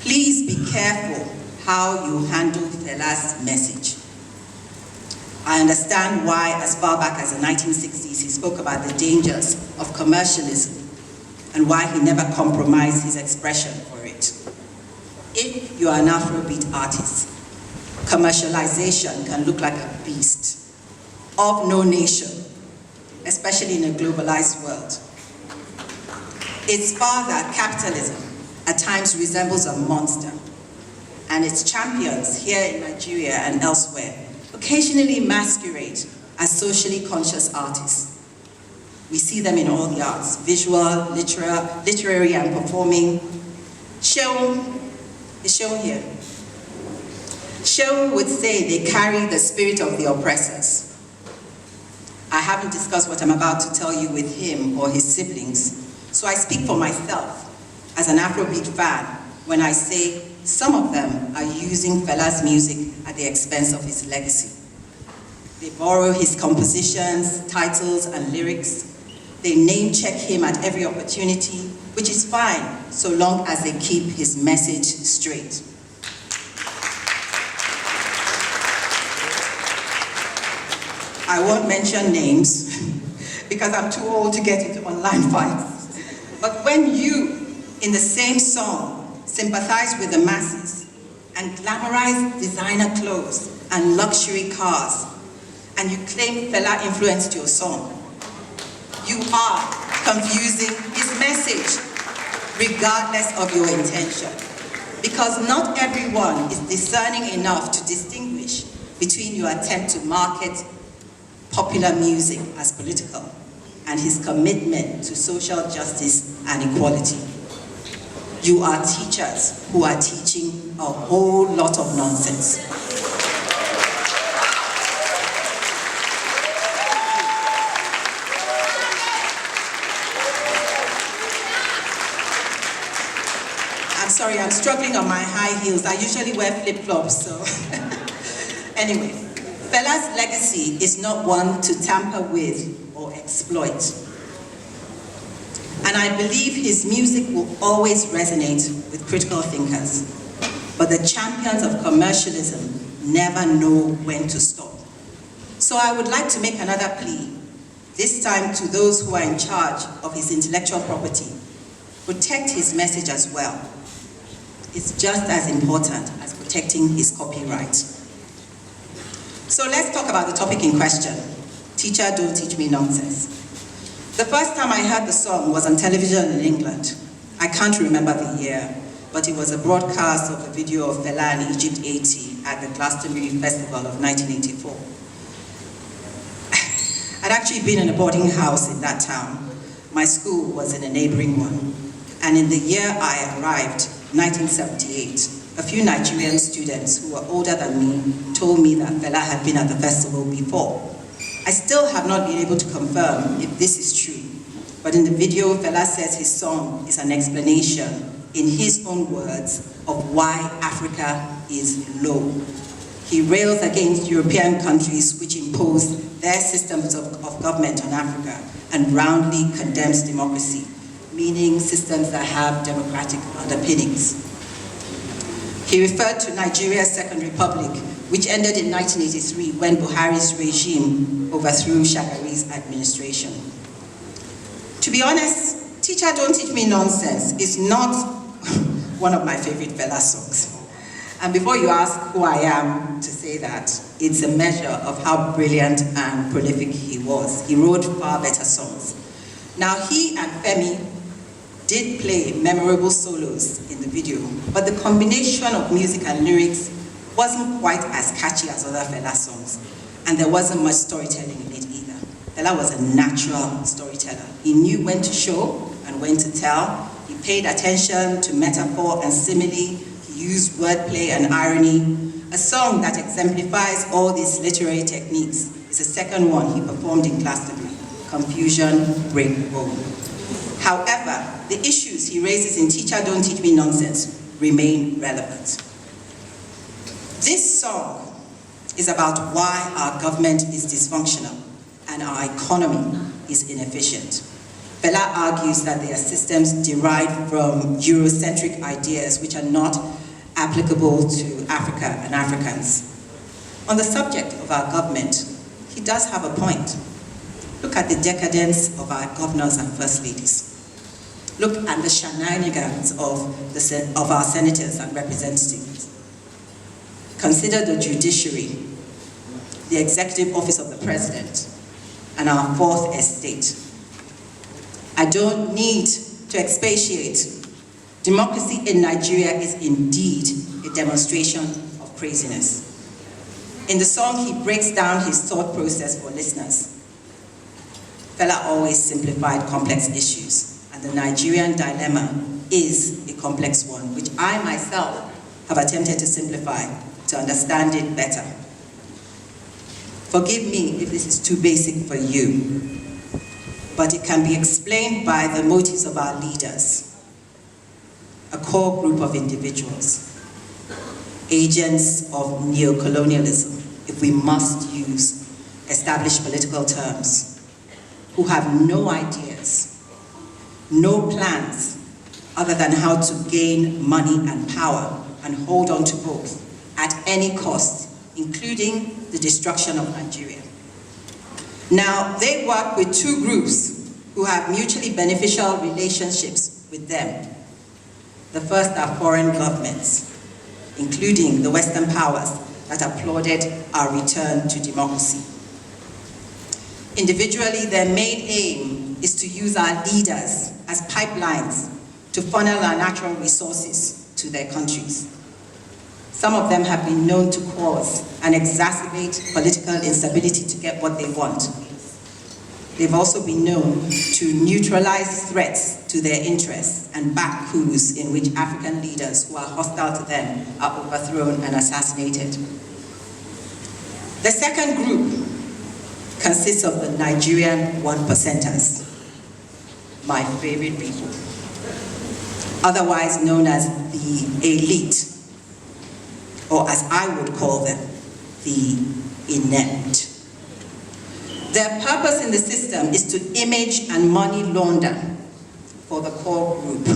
Please be careful how you handle Fela's message. I understand why, as far back as the 1960s, he spoke about the dangers of commercialism and why he never compromised his expression for it. If you are an Afrobeat artist, commercialization can look like a beast of no nation, especially in a globalized world. Its father, capitalism, at times resembles a monster, and its champions here in Nigeria and elsewhere occasionally masquerade as socially conscious artists. We see them in all the arts, visual, literary, and performing. Sheung is shown here. Sheung would say they carry the spirit of the oppressors. I haven't discussed what I'm about to tell you with him or his siblings, so I speak for myself as an Afrobeat fan when I say some of them are using Fela's music at the expense of his legacy. They borrow his compositions, titles, and lyrics. They name-check him at every opportunity, which is fine, so long as they keep his message straight. I won't mention names, because I'm too old to get into online fights. But when you, in the same song, sympathize with the masses and glamorize designer clothes and luxury cars, and you claim Fela influenced your song, you are confusing his message, regardless of your intention. Because not everyone is discerning enough to distinguish between your attempt to market popular music as political and his commitment to social justice and equality. You are teachers who are teaching a whole lot of nonsense. I'm sorry, I'm struggling on my high heels. I usually wear flip-flops, so. Anyway, Fela's legacy is not one to tamper with or exploit. And I believe his music will always resonate with critical thinkers. But the champions of commercialism never know when to stop. So I would like to make another plea, this time to those who are in charge of his intellectual property. Protect his message as well. It's just as important as protecting his copyright. So let's talk about the topic in question. Teacher, don't teach me nonsense. The first time I heard the song was on television in England. I can't remember the year, but it was a broadcast of a video of Fela and Egypt 80 at the Glastonbury Festival of 1984. I'd actually been in a boarding house in that town. My school was in a neighboring one. And in the year I arrived, 1978, a few Nigerian students who were older than me told me that Fela had been at the festival before. I still have not been able to confirm if this is true, but in the video, Fela says his song is an explanation, in his own words, of why Africa is low. He rails against European countries which impose their systems of government on Africa and roundly condemns democracy, meaning systems that have democratic underpinnings. He referred to Nigeria's Second Republic, which ended in 1983 when Buhari's regime overthrew Shagari's administration. To be honest, Teacher, Don't Teach Me Nonsense is not one of my favorite Fela songs. And before you ask who I am to say that, it's a measure of how brilliant and prolific he was. He wrote far better songs. Now, he and Femi did play memorable solos in the video, but the combination of music and lyrics wasn't quite as catchy as other Fela songs, and there wasn't much storytelling in it either. Fela was a natural storyteller. He knew when to show and when to tell. He paid attention to metaphor and simile. He used wordplay and irony. A song that exemplifies all these literary techniques is the second one he performed in Glastonbury, Confusion, Break, Bone. However, the issues he raises in Teacher, Don't Teach Me Nonsense remain relevant. This song is about why our government is dysfunctional and our economy is inefficient. Fela argues that they are systems derived from Eurocentric ideas which are not applicable to Africa and Africans. On the subject of our government, he does have a point. Look at the decadence of our governors and first ladies. Look at the shenanigans of our senators and representatives. Consider the judiciary, the executive office of the president, and our fourth estate. I don't need to expatiate. Democracy in Nigeria is indeed a demonstration of craziness. In the song, he breaks down his thought process for listeners. Fela always simplified complex issues, and the Nigerian dilemma is a complex one, which I myself have attempted to simplify to understand it better. Forgive me if this is too basic for you, but it can be explained by the motives of our leaders, a core group of individuals, agents of neocolonialism, if we must use established political terms, who have no ideas, no plans, other than how to gain money and power and hold on to both at any cost, including the destruction of Nigeria. Now, they work with two groups who have mutually beneficial relationships with them. The first are foreign governments, including the Western powers that applauded our return to democracy. Individually, their main aim is to use our leaders as pipelines to funnel our natural resources to their countries. Some of them have been known to cause and exacerbate political instability to get what they want. They've also been known to neutralize threats to their interests and back coups in which African leaders who are hostile to them are overthrown and assassinated. The second group consists of the Nigerian one-percenters, my favorite people, otherwise known as the elite, or as I would call them, the inept. Their purpose in the system is to image and money launder for the core group.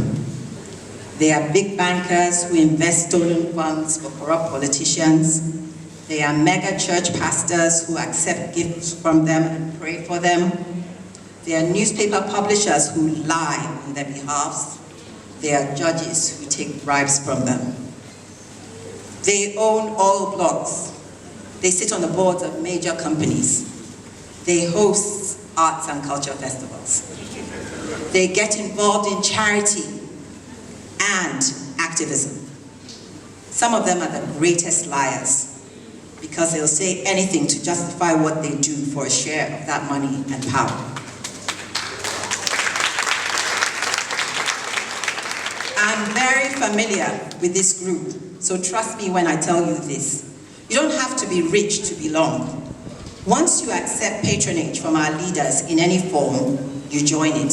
They are big bankers who invest stolen funds for corrupt politicians. They are mega church pastors who accept gifts from them and pray for them. They are newspaper publishers who lie on their behalf. They are judges who take bribes from them. They own oil blogs. They sit on the boards of major companies. They host arts and culture festivals. They get involved in charity and activism. Some of them are the greatest liars because they'll say anything to justify what they do for a share of that money and power. I'm very familiar with this group, so trust me when I tell you this. You don't have to be rich to belong. Once you accept patronage from our leaders in any form, you join it.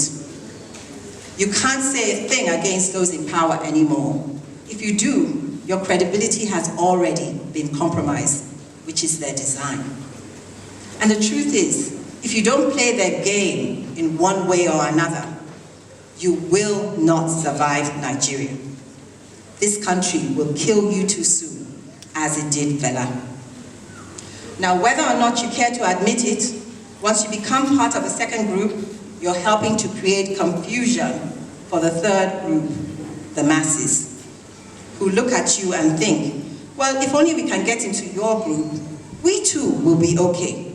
You can't say a thing against those in power anymore. If you do, your credibility has already been compromised, which is their design. And the truth is, if you don't play their game in one way or another, you will not survive Nigeria. This country will kill you too soon, as it did Fela. Now, whether or not you care to admit it, once you become part of the second group, you're helping to create confusion for the third group, the masses, who look at you and think, well, if only we can get into your group, we too will be okay.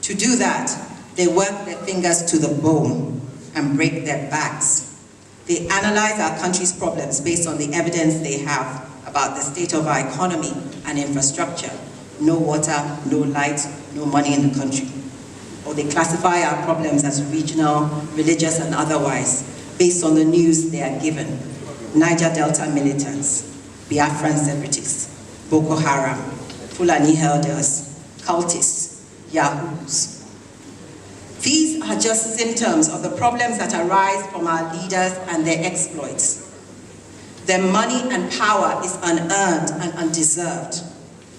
To do that, they work their fingers to the bone and break their backs. They analyze our country's problems based on the evidence they have about the state of our economy and infrastructure. No water, no light, no money in the country. Or they classify our problems as regional, religious, and otherwise, based on the news they are given. Niger Delta militants, Biafran separatists, Boko Haram, Fulani herders, cultists, yahoos. These are just symptoms of the problems that arise from our leaders and their exploits. Their money and power is unearned and undeserved.